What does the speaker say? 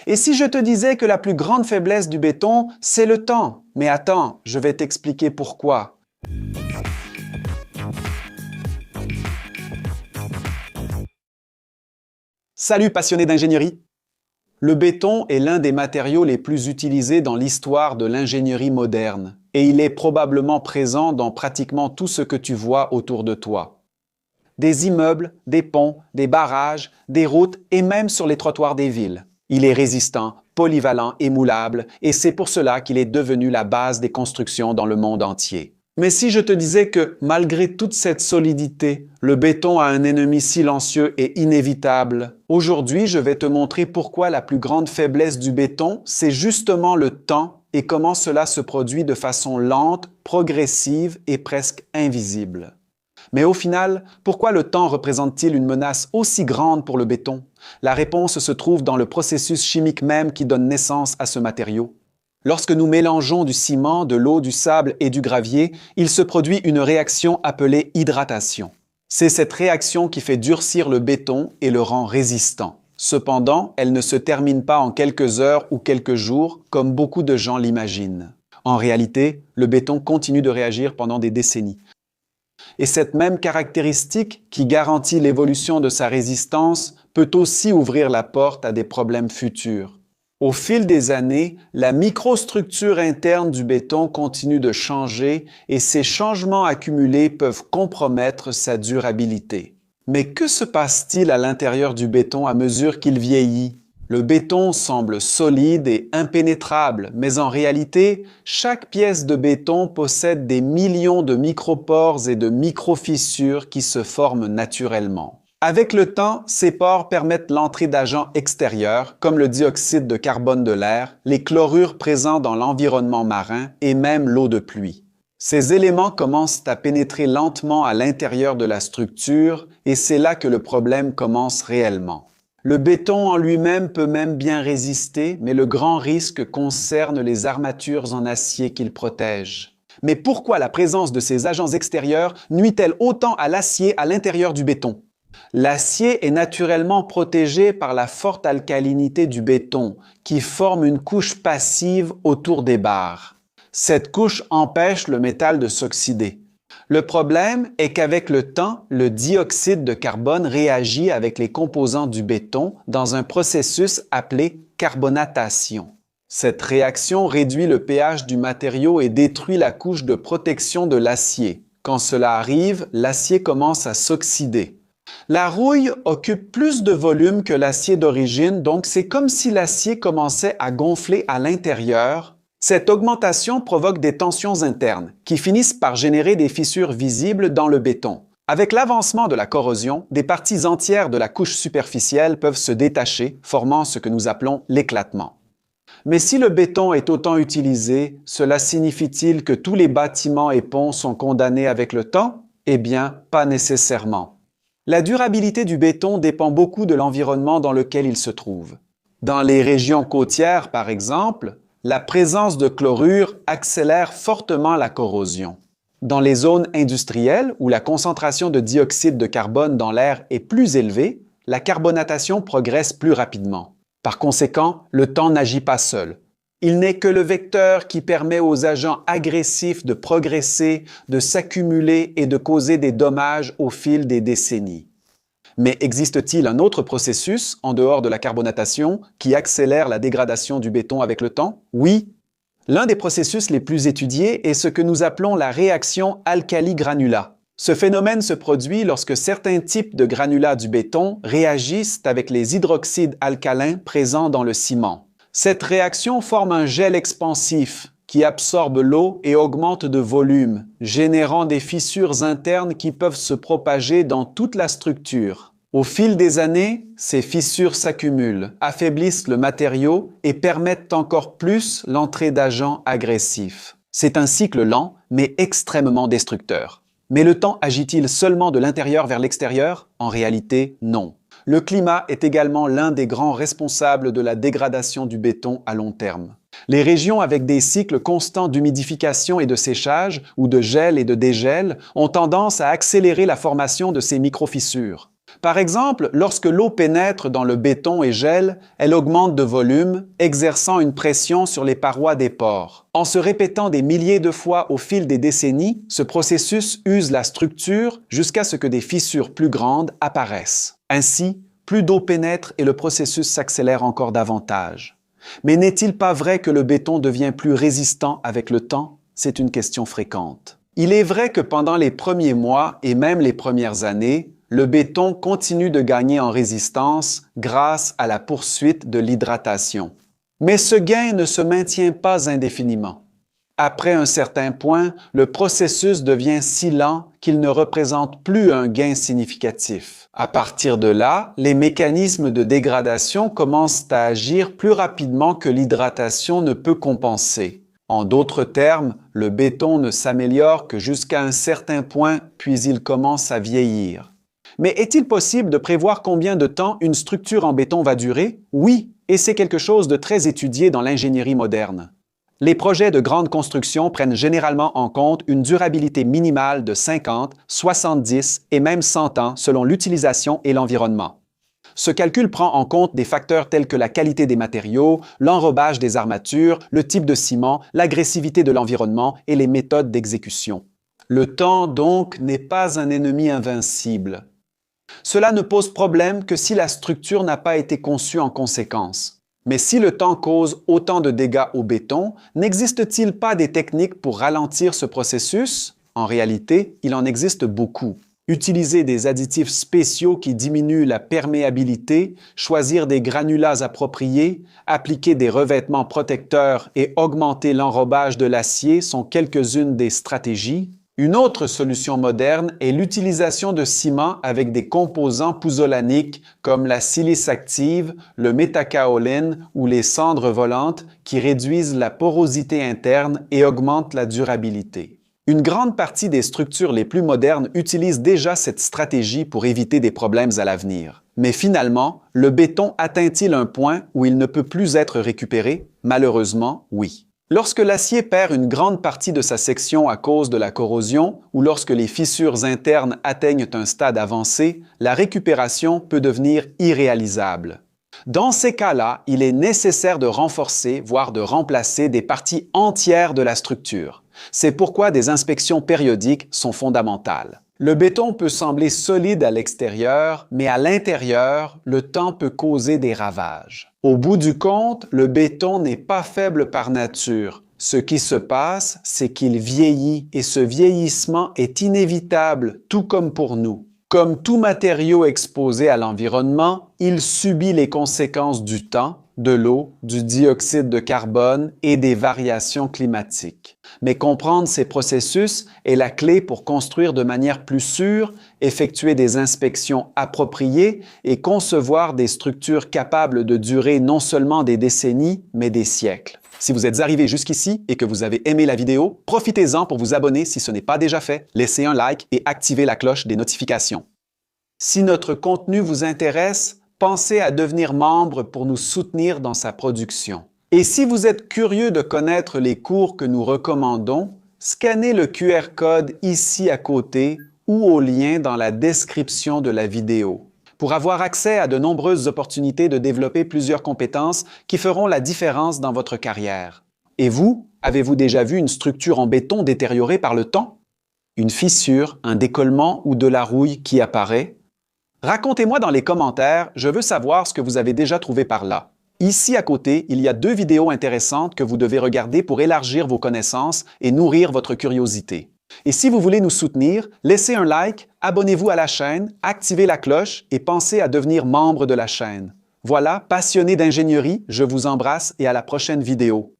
Et si je te disais que la plus grande faiblesse du béton, c'est le temps? Mais attends, je vais t'expliquer pourquoi. Salut passionnés d'ingénierie! Le béton est l'un des matériaux les plus utilisés dans l'histoire de l'ingénierie moderne et il est probablement présent dans pratiquement tout ce que tu vois autour de toi. Des immeubles, des ponts, des barrages, des routes et même sur les trottoirs des villes. Il est résistant, polyvalent et moulable et c'est pour cela qu'il est devenu la base des constructions dans le monde entier. Mais si je te disais que, malgré toute cette solidité, le béton a un ennemi silencieux et inévitable, aujourd'hui je vais te montrer pourquoi la plus grande faiblesse du béton, c'est justement le temps et comment cela se produit de façon lente, progressive et presque invisible. Mais au final, pourquoi le temps représente-t-il une menace aussi grande pour le béton? La réponse se trouve dans le processus chimique même qui donne naissance à ce matériau. Lorsque nous mélangeons du ciment, de l'eau, du sable et du gravier, il se produit une réaction appelée hydratation. C'est cette réaction qui fait durcir le béton et le rend résistant. Cependant, elle ne se termine pas en quelques heures ou quelques jours, comme beaucoup de gens l'imaginent. En réalité, le béton continue de réagir pendant des décennies. Et cette même caractéristique, qui garantit l'évolution de sa résistance, peut aussi ouvrir la porte à des problèmes futurs. Au fil des années, la microstructure interne du béton continue de changer et ces changements accumulés peuvent compromettre sa durabilité. Mais que se passe-t-il à l'intérieur du béton à mesure qu'il vieillit? Le béton semble solide et impénétrable, mais en réalité, chaque pièce de béton possède des millions de micropores et de microfissures qui se forment naturellement. Avec le temps, ces pores permettent l'entrée d'agents extérieurs, comme le dioxyde de carbone de l'air, les chlorures présents dans l'environnement marin et même l'eau de pluie. Ces éléments commencent à pénétrer lentement à l'intérieur de la structure et c'est là que le problème commence réellement. Le béton en lui-même peut même bien résister, mais le grand risque concerne les armatures en acier qu'il protège. Mais pourquoi la présence de ces agents extérieurs nuit-elle autant à l'acier à l'intérieur du béton? L'acier est naturellement protégé par la forte alcalinité du béton, qui forme une couche passive autour des barres. Cette couche empêche le métal de s'oxyder. Le problème est qu'avec le temps, le dioxyde de carbone réagit avec les composants du béton dans un processus appelé carbonatation. Cette réaction réduit le pH du matériau et détruit la couche de protection de l'acier. Quand cela arrive, l'acier commence à s'oxyder. La rouille occupe plus de volume que l'acier d'origine, donc c'est comme si l'acier commençait à gonfler à l'intérieur. Cette augmentation provoque des tensions internes qui finissent par générer des fissures visibles dans le béton. Avec l'avancement de la corrosion, des parties entières de la couche superficielle peuvent se détacher, formant ce que nous appelons l'éclatement. Mais si le béton est autant utilisé, cela signifie-t-il que tous les bâtiments et ponts sont condamnés avec le temps? Eh bien, pas nécessairement. La durabilité du béton dépend beaucoup de l'environnement dans lequel il se trouve. Dans les régions côtières, par exemple, la présence de chlorure accélère fortement la corrosion. Dans les zones industrielles, où la concentration de dioxyde de carbone dans l'air est plus élevée, la carbonatation progresse plus rapidement. Par conséquent, le temps n'agit pas seul. Il n'est que le vecteur qui permet aux agents agressifs de progresser, de s'accumuler et de causer des dommages au fil des décennies. Mais existe-t-il un autre processus, en dehors de la carbonatation, qui accélère la dégradation du béton avec le temps? Oui. L'un des processus les plus étudiés est ce que nous appelons la réaction alcali-granulat. Ce phénomène se produit lorsque certains types de granulats du béton réagissent avec les hydroxydes alcalins présents dans le ciment. Cette réaction forme un gel expansif qui absorbe l'eau et augmente de volume, générant des fissures internes qui peuvent se propager dans toute la structure. Au fil des années, ces fissures s'accumulent, affaiblissent le matériau et permettent encore plus l'entrée d'agents agressifs. C'est un cycle lent, mais extrêmement destructeur. Mais le temps agit-il seulement de l'intérieur vers l'extérieur? En réalité, non. Le climat est également l'un des grands responsables de la dégradation du béton à long terme. Les régions avec des cycles constants d'humidification et de séchage, ou de gel et de dégel, ont tendance à accélérer la formation de ces microfissures. Par exemple, lorsque l'eau pénètre dans le béton et gèle, elle augmente de volume, exerçant une pression sur les parois des pores. En se répétant des milliers de fois au fil des décennies, ce processus use la structure jusqu'à ce que des fissures plus grandes apparaissent. Ainsi, plus d'eau pénètre et le processus s'accélère encore davantage. Mais n'est-il pas vrai que le béton devient plus résistant avec le temps? C'est une question fréquente. Il est vrai que pendant les premiers mois et même les premières années, le béton continue de gagner en résistance grâce à la poursuite de l'hydratation. Mais ce gain ne se maintient pas indéfiniment. Après un certain point, le processus devient si lent qu'il ne représente plus un gain significatif. À partir de là, les mécanismes de dégradation commencent à agir plus rapidement que l'hydratation ne peut compenser. En d'autres termes, le béton ne s'améliore que jusqu'à un certain point, puis il commence à vieillir. Mais est-il possible de prévoir combien de temps une structure en béton va durer? Oui, et c'est quelque chose de très étudié dans l'ingénierie moderne. Les projets de grande construction prennent généralement en compte une durabilité minimale de 50, 70 et même 100 ans selon l'utilisation et l'environnement. Ce calcul prend en compte des facteurs tels que la qualité des matériaux, l'enrobage des armatures, le type de ciment, l'agressivité de l'environnement et les méthodes d'exécution. Le temps, donc, n'est pas un ennemi invincible. Cela ne pose problème que si la structure n'a pas été conçue en conséquence. Mais si le temps cause autant de dégâts au béton, n'existe-t-il pas des techniques pour ralentir ce processus? En réalité, il en existe beaucoup. Utiliser des additifs spéciaux qui diminuent la perméabilité, choisir des granulats appropriés, appliquer des revêtements protecteurs et augmenter l'enrobage de l'acier sont quelques-unes des stratégies. Une autre solution moderne est l'utilisation de ciment avec des composants pouzzolaniques comme la silice active, le métakaoline ou les cendres volantes qui réduisent la porosité interne et augmentent la durabilité. Une grande partie des structures les plus modernes utilisent déjà cette stratégie pour éviter des problèmes à l'avenir. Mais finalement, le béton atteint-il un point où il ne peut plus être récupéré? Malheureusement, oui. Lorsque l'acier perd une grande partie de sa section à cause de la corrosion ou lorsque les fissures internes atteignent un stade avancé, la récupération peut devenir irréalisable. Dans ces cas-là, il est nécessaire de renforcer, voire de remplacer des parties entières de la structure. C'est pourquoi des inspections périodiques sont fondamentales. Le béton peut sembler solide à l'extérieur, mais à l'intérieur, le temps peut causer des ravages. Au bout du compte, le béton n'est pas faible par nature. Ce qui se passe, c'est qu'il vieillit et ce vieillissement est inévitable, tout comme pour nous. Comme tout matériau exposé à l'environnement, il subit les conséquences du temps, de l'eau, du dioxyde de carbone et des variations climatiques. Mais comprendre ces processus est la clé pour construire de manière plus sûre, effectuer des inspections appropriées et concevoir des structures capables de durer non seulement des décennies, mais des siècles. Si vous êtes arrivé jusqu'ici et que vous avez aimé la vidéo, profitez-en pour vous abonner si ce n'est pas déjà fait, laissez un like et activez la cloche des notifications. Si notre contenu vous intéresse, pensez à devenir membre pour nous soutenir dans sa production. Et si vous êtes curieux de connaître les cours que nous recommandons, scannez le QR code ici à côté ou au lien dans la description de la vidéo pour avoir accès à de nombreuses opportunités de développer plusieurs compétences qui feront la différence dans votre carrière. Et vous, avez-vous déjà vu une structure en béton détériorée par le temps? Une fissure, un décollement ou de la rouille qui apparaît? Racontez-moi dans les commentaires, je veux savoir ce que vous avez déjà trouvé par là. Ici à côté, il y a 2 vidéos intéressantes que vous devez regarder pour élargir vos connaissances et nourrir votre curiosité. Et si vous voulez nous soutenir, laissez un like, abonnez-vous à la chaîne, activez la cloche et pensez à devenir membre de la chaîne. Voilà, passionnés d'ingénierie, je vous embrasse et à la prochaine vidéo.